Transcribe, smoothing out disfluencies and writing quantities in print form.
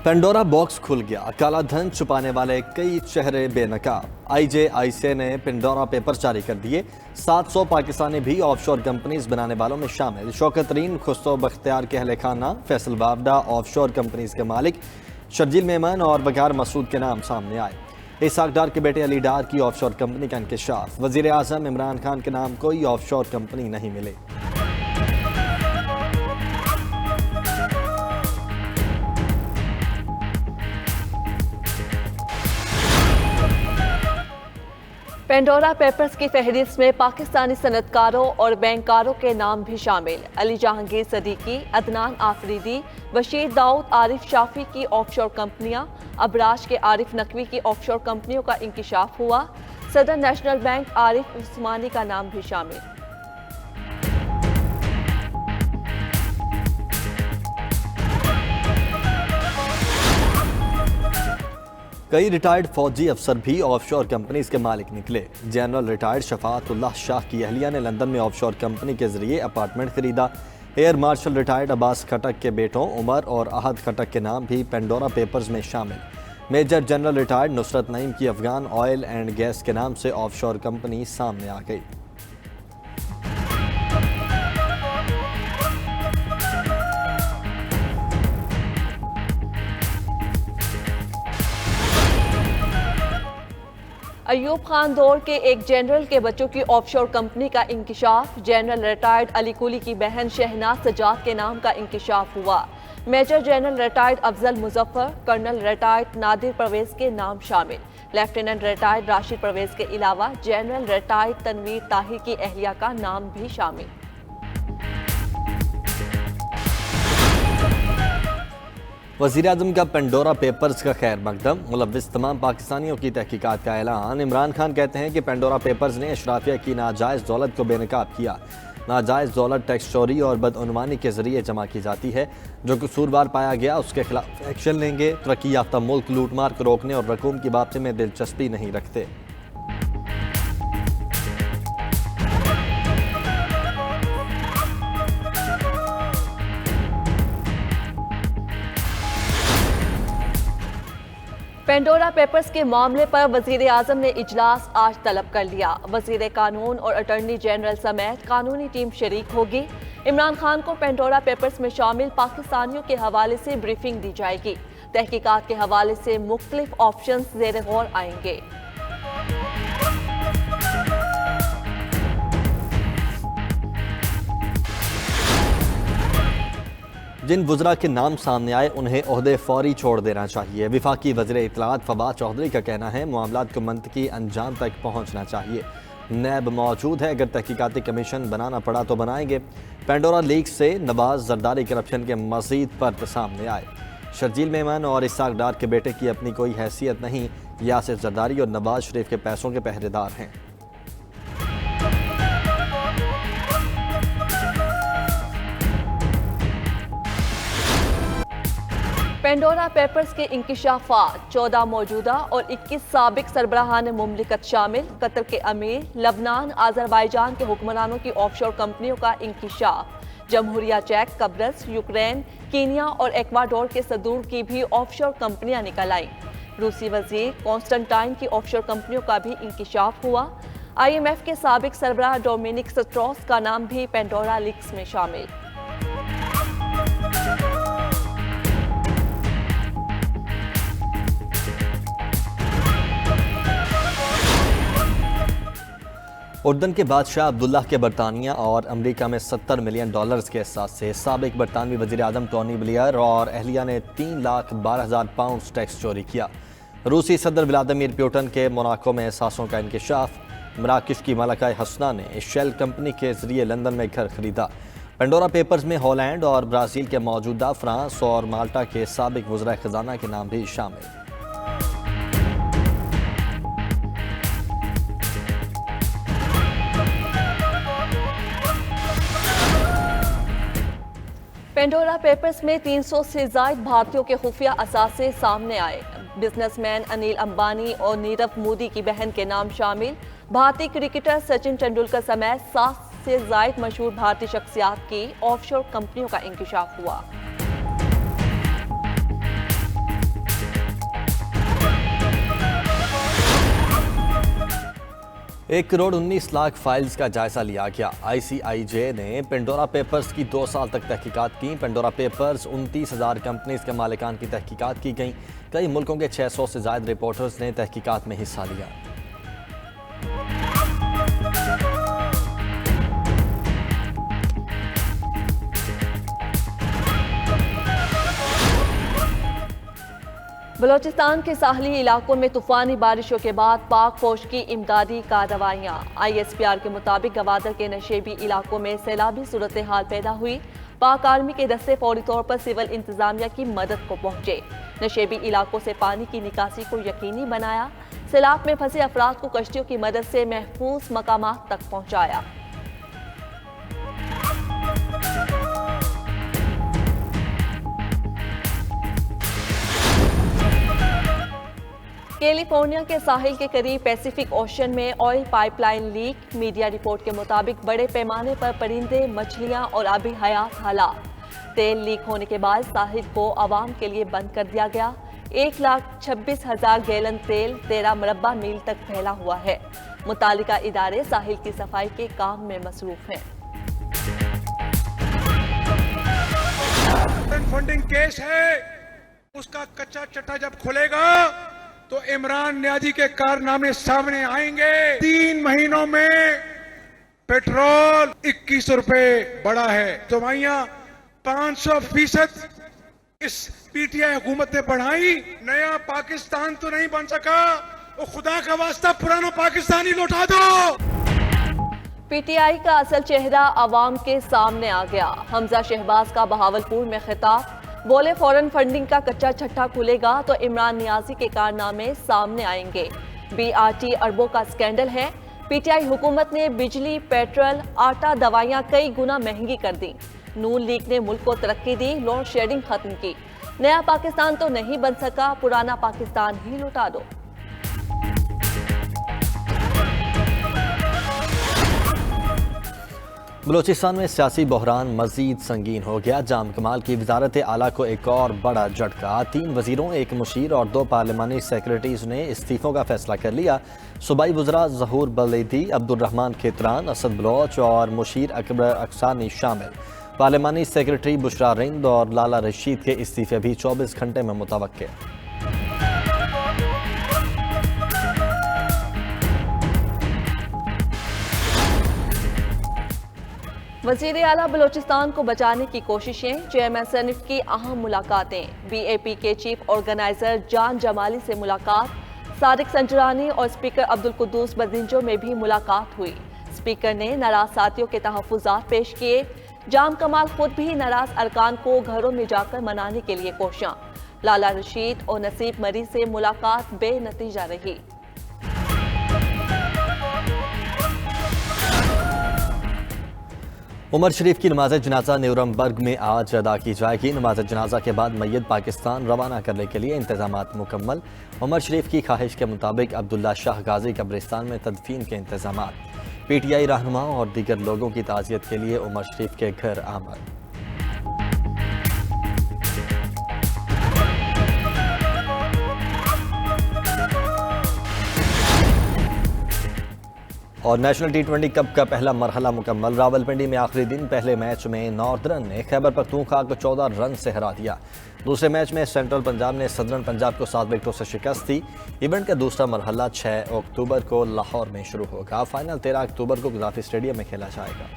Pandora box खुल गया, काला धन छुपाने वाले कई चेहरे बेनकाब। IJIC ने पेंडोरा पेपर्स जारी कर दिए। 700 पाकिस्तानी भी ऑफशोर कंपनीज बनाने वालों में शामिल। शौकत तरीन, खुसरो बख्तियार के अहले खाना, फैसल बावडा ऑफशोर कंपनीज के मालिक शर्जील मेमन और वकार मसूद के नाम सामने आए। इसाक डार के बेटे अली डार की ऑफशोर कंपनी का इंकशाफ। वजीर आजम इमरान खान के नाम कोई ऑफशोर कंपनी नहीं मिले। पेंडोरा पेपर्स की फहरिस्त में पाकिस्तानी सनतकारों और बैंककारों के नाम भी शामिल। अली जहांगीर सदीकी, अदनान आफरीदी, बशीर दाऊद, आरिफ शाफी की ऑफशोर कंपनियां, अबराज के आरिफ नकवी की ऑफशोर कंपनियों का इंकिशाफ हुआ। सदर नेशनल बैंक आरिफ उस्मानी का नाम भी शामिल। कई रिटायर्ड फौजी अफसर भी ऑफशोर कंपनीज के मालिक निकले। जनरल रिटायर्ड शफाअतुल्लाह शाह की अहलिया ने लंदन में ऑफशोर कंपनी के जरिए अपार्टमेंट खरीदा। एयर मार्शल रिटायर्ड अब्बास खटक के बेटों उमर और अहद खटक के नाम भी पेंडोरा पेपर्स में शामिल। Major general retired Nusrat Naeem की अफगान ऑयल एंड गैस के नाम से ऑफशोर कंपनी सामने आ गई। अयूब खान दौर के एक जनरल के बच्चों की ऑफशोर कंपनी का इंकिशाफ। जनरल रिटायर्ड अली कुली की बहन शहनाज सजाद के नाम का इंकिशाफ हुआ। Major general retired Afzal Muzaffar, colonel retired Nadir Parvez के नाम शामिल। लेफ्टिनेंट रिटायर्ड राशिद परवेज के अलावा जनरल रिटायर्ड तनवीर ताहिर की अहलिया का नाम भी शामिल। वज़ीर आज़म का पेंडोरा पेपर्स का खैर मकदम, मुलव्विस तमाम पाकिस्तानियों की तहकीकात का ऐलान। इमरान खान कहते हैं कि पेंडोरा पेपर्स ने अशराफिया की नाजायज़ दौलत को बेनकाब किया। नाजायज़ दौलत टैक्स चोरी और बदअनवानी के जरिए जमा की जाती है। जो कसूरवार पाया गया उसके खिलाफ एक्शन लेंगे। तरक्की याफ्ता मुल्क लूटमार को रोकने और रकूम की वापसी में दिलचस्पी नहीं रखते। पेंडोरा पेपर्स के मामले पर वजीर आजम ने इजलास आज तलब कर लिया। वजीर कानून और अटॉर्नी जनरल समेत कानूनी टीम शरीक होगी। इमरान खान को पेंडोरा पेपर्स में शामिल पाकिस्तानियों के हवाले से ब्रीफिंग दी जाएगी। तहकीकात के हवाले से मुख्तलिफ ऑप्शंस ज़ेर गौर आएंगे। जिन वज़रा के नाम सामने आए उन्हें ओहदे फौरी छोड़ देना चाहिए। वफाकी वज़ीर इत्तलाआत फवाद चौधरी का कहना है मामलात को मंतकी अंजाम तक पहुँचना चाहिए। नैब मौजूद है, अगर तहकीकाती कमीशन बनाना पड़ा तो बनाएंगे। पेंडोरा लीक से नवाज जरदारी करप्शन के मज़ीद पर्द सामने आए। शर्जील मेमन और इसाक डार के बेटे की अपनी कोई हैसियत नहीं। यासिर जरदारी और नवाज शरीफ के पैसों के पहरेदार हैं। पेंडोरा पेपर्स के इंकिशाफात 14 मौजूदा और 21 साबिक सरबराहान मुमलिकत शामिल। कतर के अमीर, लबनान, आज़रबाईजान के हुक्मरानों की ऑफशोर कंपनियों का इंकिशाफ। जमहूरिया चेक, कब्रस, यूक्रेन, कीनिया और एक्वाडोर के सदूर की भी ऑफशोर कंपनियां निकल आईं। रूसी वजीर कॉन्स्टेंटाइन की ऑफशोर कंपनियों का भी इंकिशाफ हुआ। IMF के साबिक सरबराह डोमिनिक स्ट्रॉस का नाम भी पेंडोरा लीक्स में शामिल। उर्दन के बादशाह अब्दुल्लाह के बरतानिया और अमेरिका में $70 मिलियन के एहसास से साबिक बरतानवी वज़ीर आज़म टोनी ब्लेयर और अहलिया ने 3,12,000 पाउंड टैक्स चोरी किया। रूसी सदर व्लादिमीर पुतिन के मोनाको में एहसासों का इंकशाफ। मराकश की मलका हसना ने शेल कंपनी के जरिए लंदन में घर खरीदा। पेंडोरा पेपर्स में हॉलैंड और ब्राज़ील के मौजूदा, फ्रांस और माल्टा के साबिक वज़राए ख़जाना के नाम भी शामिल। पेंडोरा पेपर्स में 300 से ज़ायद भारतीयों के खुफिया असासे सामने आए। बिजनेसमैन अनिल अंबानी और नीरव मोदी की बहन के नाम शामिल। भारतीय क्रिकेटर सचिन तेंदुलकर समेत 7 से ज़ायद मशहूर भारतीय शख्सियात की ऑफशोर कंपनियों का इंकिशाफ हुआ। 1,19,00,000 फाइल्स का जायजा लिया गया। ICIJ ने पेंडोरा पेपर्स की 2 साल तक तहकीकात की। पेंडोरा पेपर्स 29,000 कंपनीज के मालिकान की तहकीकात की गई। कई मुल्कों के 600 से ज्यादा रिपोर्टर्स ने तहकीकात में हिस्सा लिया। बलोचिस्तान के साहली इलाकों में तूफानी बारिशों के बाद पाक फौज की इमदादी कार्रवाइयाँ। ISPR के मुताबिक गवादर के नशेबी इलाकों में सैलाबी सूरत हाल पैदा हुई। पाक आर्मी के दस्ते फौरी तौर पर सिविल इंतजामिया की मदद को पहुंचे। नशेबी इलाकों से पानी की निकासी को यकीनी बनाया। सैलाब में फंसे अफराद को कश्तियों की मदद से महफूज मकामात तक पहुंचाया। कैलिफोर्निया के साहिल के करीब पैसिफिक ओशन में oil pipeline leak. Media report के मुताबिक बड़े पैमाने पर परिंदे, मछलियां और आबी हयात हालात। तेल लीक होने के बाद साहिल को आवाम के लिए बंद कर दिया गया। 1,26,000 गैलन तेल 13 मुरब्बा मील तक फैला हुआ है। मुतालिका इदारे साहिल की सफाई के काम में मसरूफ हैं। फंडिंग केस है, उसका कच्चा चट्टा जब खुलेगा तो इमरान न्याजी के कारनामे सामने आएंगे। 3 महीनों में पेट्रोल 21 रुपए बढ़ा है। दवाइयां 500% इस PTI हुकूमत ने बढ़ाई। नया पाकिस्तान तो नहीं बन सका, वो खुदा का वास्ता पुराना पाकिस्तान ही लौटा दो। PTI का असल चेहरा आवाम के सामने आ गया। हमजा शहबाज का बहावलपुर में खिताब, बोले फौरन फंडिंग का कच्चा छट्टा खुलेगा तो इमरान नियाजी के कारनामे सामने आएंगे। BRT अरबों का स्कैंडल है। PTI हुकूमत ने बिजली, पेट्रोल, आटा, दवाइयां कई गुना महंगी कर दी। नून लीग ने मुल्क को तरक्की दी, लोड शेडिंग खत्म की। नया पाकिस्तान तो नहीं बन सका, पुराना पाकिस्तान ही लौटा दो। बलोचिस्तान में सियासी बहरान मजीद संगीन हो गया। जाम कमाल की वजारत आला को एक और बड़ा झटका। 3 वजीरों, 1 मुशीर और 2 पार्लिमानी सेक्रेटरीज ने इस्तीफों का फैसला कर लिया। सूबाई वज़रा ज़हूर बलेदी, अब्दुर्रहमान खेतरान, असद बलोच और मुशीर अकबर अक्सानी शामिल। पार्लिमानी सेक्रेटरी बुशरा रिंद और लाला रशीद के इस्तीफे भी 24 घंटे में मुतवक्के। वज़ीर आला बलोचिस्तान को बचाने की कोशिशें। चेयरमैन सनफ की अहम मुलाकातें। BAP के चीफ ऑर्गेनाइजर जान जमाली से मुलाकात। सादिक संजरानी और स्पीकर अब्दुल कुद्दूस बदिंजो में भी मुलाकात हुई। स्पीकर ने नाराज साथियों के तहफ़्फ़ुज़ात पेश किए। जाम कमाल खुद भी नाराज अरकान को घरों में जाकर मनाने के लिए कोशियां। लाला रशीद और नसीब मरी से मुलाकात बेनतीजा रही। उमर शरीफ की नमाज जनाजा न्यूरमबर्ग में आज अदा की जाएगी। नमाज जनाजा के बाद मय्यत पाकिस्तान रवाना करने के लिए इंतजामात मुकम्मल। उमर शरीफ की ख्वाहिश के मुताबिक अब्दुल्ला शाह गाजी कब्रिस्तान में तदफीन के इंतजामात। PTI रहनुमा और दीगर लोगों की ताज़ियत के लिए उमर शरीफ के घर आमद। और नेशनल T20 कप का पहला मरहला मुकम्मल। रावलपिंडी में आखिरी दिन पहले मैच में नॉर्दर्न ने खैबर पख्तूनख्वा को 14 रन से हरा दिया। दूसरे मैच में सेंट्रल पंजाब ने सदर्न पंजाब को 7 विकेटों से शिकस्त दी। इवेंट का दूसरा मरहला 6 अक्टूबर को लाहौर में शुरू होगा। फाइनल 13 अक्टूबर को गद्दाफी स्टेडियम में खेला जाएगा।